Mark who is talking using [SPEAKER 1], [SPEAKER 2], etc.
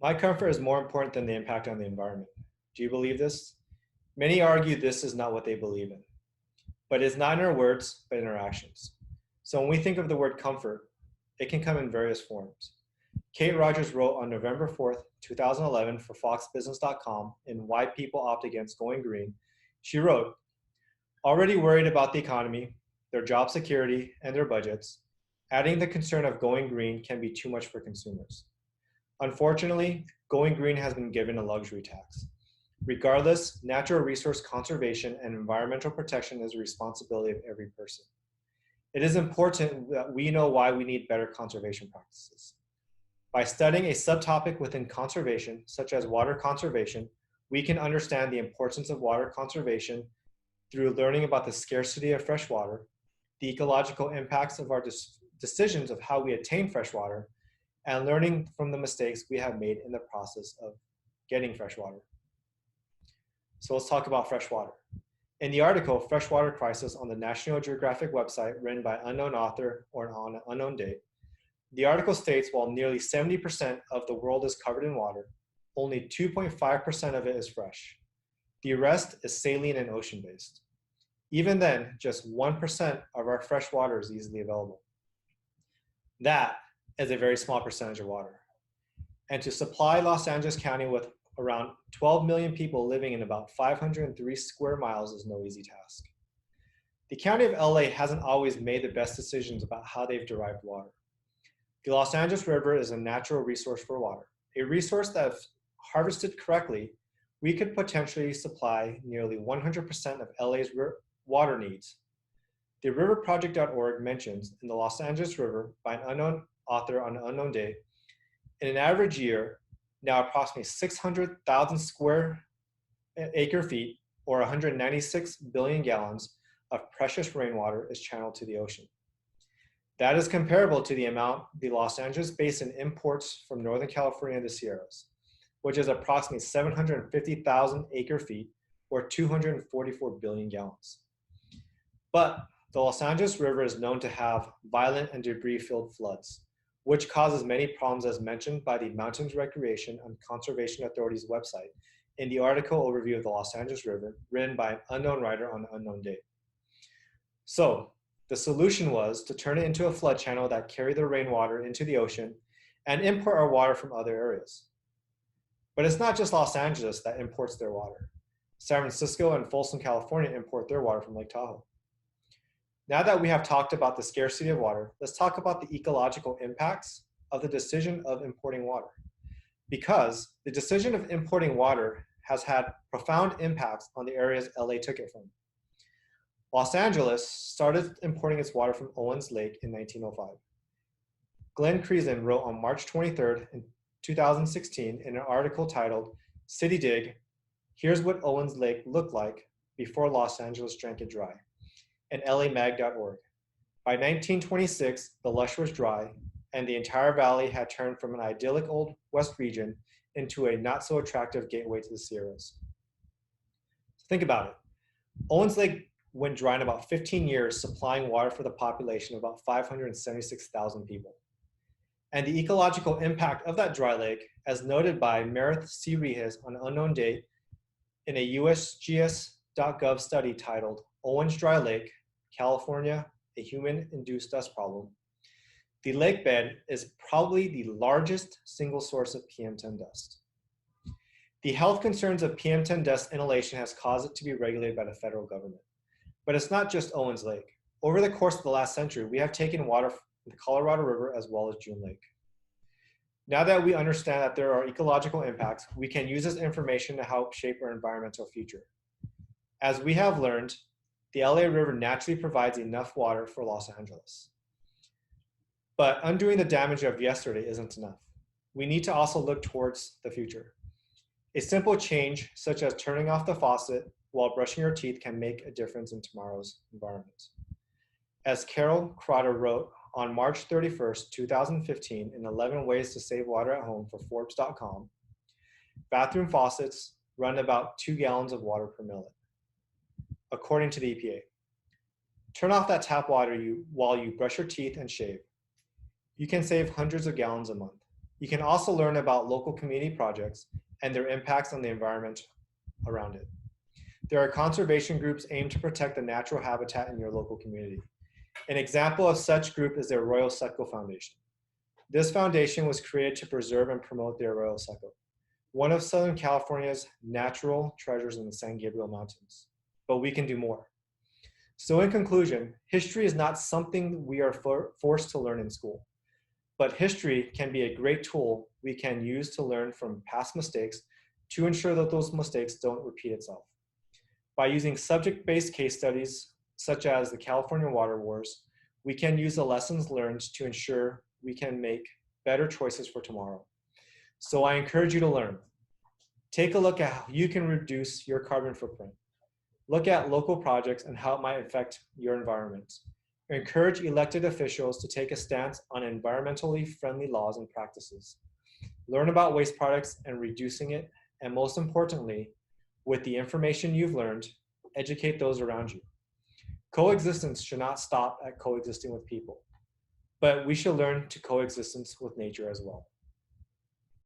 [SPEAKER 1] My comfort is more important than the impact on the environment. Do you believe this? Many argue this is not what they believe in, but it's not in our words, but in our actions. So when we think of the word comfort, it can come in various forms. Kate Rogers wrote on November 4th, 2011 for foxbusiness.com in Why People Opt Against Going Green. She wrote, already worried about the economy, their job security, and their budgets, adding the concern of going green can be too much for consumers. Unfortunately, going green has been given a luxury tax. Regardless, natural resource conservation and environmental protection is a responsibility of every person. It is important that we know why we need better conservation practices. By studying a subtopic within conservation, such as water conservation, we can understand the importance of water conservation through learning about the scarcity of fresh water, the ecological impacts of our decisions of how we attain fresh water, and learning from the mistakes we have made in the process of getting fresh water. So let's talk about fresh water. In the article, Freshwater Crisis on the National Geographic website, written by an unknown author or on an unknown date, the article states while nearly 70% of the world is covered in water, only 2.5% of it is fresh. The rest is saline and ocean-based. Even then, just 1% of our fresh water is easily available. That is a very small percentage of water. And to supply Los Angeles County with around 12 million people living in about 503 square miles is no easy task. The County of LA hasn't always made the best decisions about how they've derived water. The Los Angeles River is a natural resource for water, a resource that, if harvested correctly, we could potentially supply nearly 100% of LA's water needs. The riverproject.org mentions in the Los Angeles River by an unknown author on an unknown date, in an average year, now approximately 600,000 square acre feet or 196 billion gallons of precious rainwater is channeled to the ocean. That is comparable to the amount the Los Angeles Basin imports from Northern California and the Sierras, which is approximately 750,000 acre feet or 244 billion gallons. But the Los Angeles River is known to have violent and debris-filled floods, which causes many problems as mentioned by the Mountains Recreation and Conservation Authority's website in the article overview of the Los Angeles River, written by an unknown writer on an unknown date. So the solution was to turn it into a flood channel that carried the rainwater into the ocean and import our water from other areas. But it's not just Los Angeles that imports their water. San Francisco and Folsom, California import their water from Lake Tahoe. Now that we have talked about the scarcity of water, let's talk about the ecological impacts of the decision of importing water. Because the decision of importing water has had profound impacts on the areas LA took it from. Los Angeles started importing its water from Owens Lake in 1905. Glenn Creason wrote on March 23rd in 2016 in an article titled City Dig, Here's What Owens Lake Looked Like Before Los Angeles Drank It Dry, and lamag.org. By 1926, the lush was dry, and the entire valley had turned from an idyllic Old West region into a not-so-attractive gateway to the Sierras. Think about it. Owens Lake went dry in about 15 years, supplying water for the population of about 576,000 people. And the ecological impact of that dry lake, as noted by Meredith C. Rehes on an unknown date in a USGS.gov study titled Owens Dry Lake, California, a Human-Induced Dust Problem, the lake bed is probably the largest single source of PM10 dust. The health concerns of PM10 dust inhalation has caused it to be regulated by the federal government. But it's not just Owens Lake. Over the course of the last century, we have taken water from the Colorado River as well as June Lake. Now that we understand that there are ecological impacts, we can use this information to help shape our environmental future. As we have learned, the LA River naturally provides enough water for Los Angeles. But undoing the damage of yesterday isn't enough. We need to also look towards the future. A simple change, such as turning off the faucet while brushing your teeth, can make a difference in tomorrow's environment. As Carol Crowder wrote on March 31st, 2015, in 11 Ways to Save Water at Home for Forbes.com, bathroom faucets run about 2 gallons of water per minute, according to the EPA. Turn off that tap water while you brush your teeth and shave. You can save hundreds of gallons a month. You can also learn about local community projects and their impacts on the environment around it. There are conservation groups aimed to protect the natural habitat in your local community. An example of such group is the Arroyo Seco Foundation. This foundation was created to preserve and promote the Arroyo Seco, one of Southern California's natural treasures in the San Gabriel Mountains. But we can do more. So in conclusion, history is not something we are forced to learn in school, but history can be a great tool we can use to learn from past mistakes to ensure that those mistakes don't repeat itself. By using subject-based case studies, such as the California Water Wars, we can use the lessons learned to ensure we can make better choices for tomorrow. So I encourage you to learn. Take a look at how you can reduce your carbon footprint. Look at local projects and how it might affect your environment. Encourage elected officials to take a stance on environmentally friendly laws and practices. Learn about waste products and reducing it, and most importantly, with the information you've learned, educate those around you. Coexistence should not stop at coexisting with people, but we should learn to coexistence with nature as well.